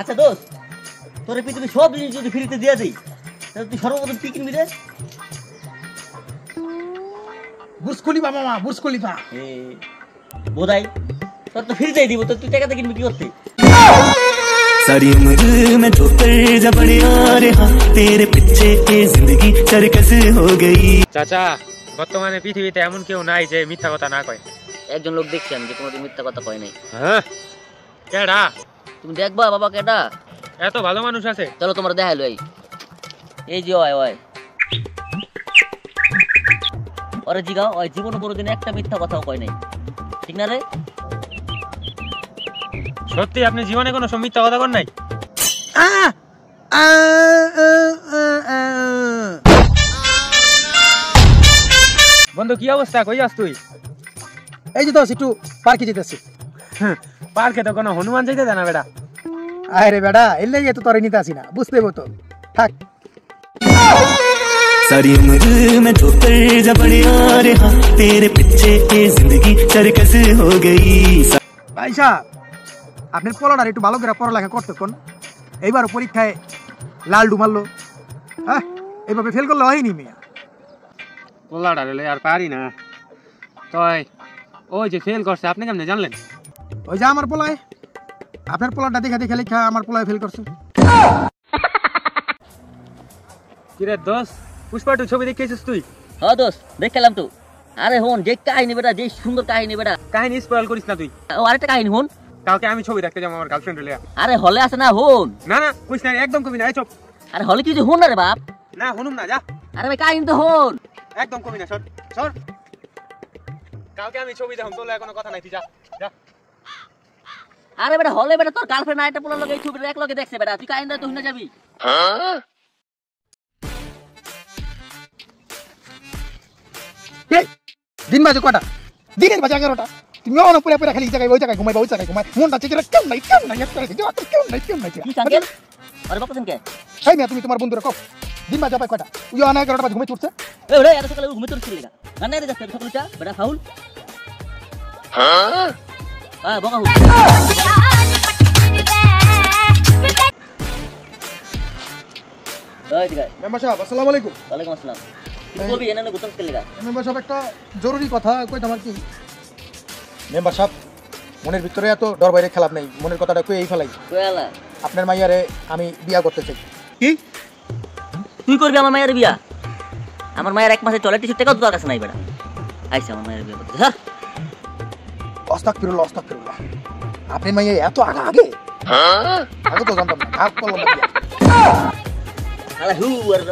আচ্ছা দোস্ত, তোর পৃথিবী সব জিনিস যদি ফ্রিতে দিয়ে দিই তাহলে তুই সর্বপ্রথম কি কিনবি রে? বুর্জ খলিফা মামা, বুর্জ খলিফা। বোধাই তোর তো ফ্রিতেই দিব, তো তুই টাকাতে কিনবি কি করতে? सारी उम्र में ठोकर जब बड़े आ रहा तेरे पीछे ये जिंदगी सर्कस हो गई। চাচা, বর্তমানে পৃথিবীতে এমন কেউ নাই যে মিথ্যা কথা না কয়। একজন লোক দেখছি আমি যে কোনোদিন মিথ্যা কথা কয় নাই। হ্যাঁ, কেডা? তুমি দেখবা বাবা কেডা? এত ভালো মানুষ আছে? চলো তোমার দেখাইলো। এই যে ওই ওই ওরে জিগাও, ওই জীবনে কোনোদিন একটা মিথ্যা কথাও কয় নাই, ঠিক না রে? সত্যি আপনি জীবনে কোনো মিথ্যা কথা কন নাই? বন্ধু কি অবস্থা, কই যাস তুই? এই যে দোস্ত একটু পার্কে যেতেছি। পার্কে তো কোনো হনুমান যাইতে দেয় না বেটা। আরে বেটা এর লেগে তো তোরে নিতে আসি না, বুঝতে হবো তো। থাক। सारी उम्र में ठोकर जब बड़े आ रहा तेरे पीछे ये जिंदगी सर्कस हो गई। ভাই সাহেব, আপনার পোলাটার একটু ভালো করে পড়ালেখা করতে কোন। এইবার পরীক্ষায় লাল ডু মারলো, হ্যাঁ এইভাবে ফেল করলে হয়নি মিয়া। পোলাটা রে আর পারি না। তাই ওই যে ফেল করছে, আপনি কেমনে জানলেন? ওই যে আমার পোলায়, আপনার পোলাটা দেখে দেখে লেখা আমার পোলায় ফেল করছে। কিরে দোস্ত, পুষ্পাটু ছবি দেখেছিস তুই? হ্যাঁ দোস্ত, দেখলাম তো। আরে হন, যে কাহিনী বেটা, যে সুন্দর কাহিনী বেটা। কাহিনী স্পয়েল করিস না তুই। ও আরেকটা কাহিনী হন। কালকে আমি ছবি দেখতে যাবো আমার গার্লফ্রেন্ড লিয়া। আরে হলে আছে না, হন। না না কইস না, একদম কবি না, এই চুপ। আরে হলে কি যে হন না রে বাপ। না হনুম না, যা। আরে ভাই কাহিনী তো হন। একদম কবি না, সর সর। কালকে আমি ছবি দেখুন, তোর কোনো কথা নাই, তুই যা যা। আরে বেটা হলে বেটা তোর গার্লফ্রেন্ড আইটা পোলার লগে এই ছবিটা এক লগে দেখছে বেটা, তুই কাহিনী তো শুনে যাবি। দিন বাজে কটা? দিনের বাজে 11টা। তুমি অন পুরা পুরা খালি জায়গায় ওই জায়গায় ঘুমাই, ওই জায়গায় ঘুমাই। মনটা চেয়ে কেউ নাই, কেউ নাই, কেউ নাই, কেউ নাই। কি সাঙ্গেল? আরে বাপ কে? এই মিয়া তুমি তোমার বন্ধুরা কও। দিন বাজে পাই কটা? ওই অন 11টা বাজে ঘুমাই চড়ছে। এ ওরে এত সকালে ঘুমে তোর ছিল লাগা। গানে রে যাচ্ছে সকালটা বেটা ফাউল। হ্যাঁ বকা হুল। ওই দিকে। মেম্বার সাহেব আসসালামু আলাইকুম। ওয়ালাইকুম আসসালাম। কি বলবি এনে গুতম ছিল লাগা? মেম্বার সাহেব একটা জরুরি কথা কইতাম আর কি। মেম্বার সাহেব মনের ভিতরে এত ডর বাইরে খেলাপ নাই, মনের কথাটা কই এই ফেলাই। কইলা আপনার মাইয়ারে আমি বিয়া করতে চাই। কি? তুই করবি আমার মায়ের বিয়া? আমার মায়ের এক মাসে টয়লেট টিস্যু টাকাও তোর কাছে নাই বেটা। আইসা আমার মায়ের বিয়া করতে, স্যার। আস্তাগফিরুল্লাহ, আস্তাগফিরুল্লাহ। আপনার মাইয়া এত আগে? আগে তো জানতাম না। ভাগ করলাম না বিয়া। আলা হু আর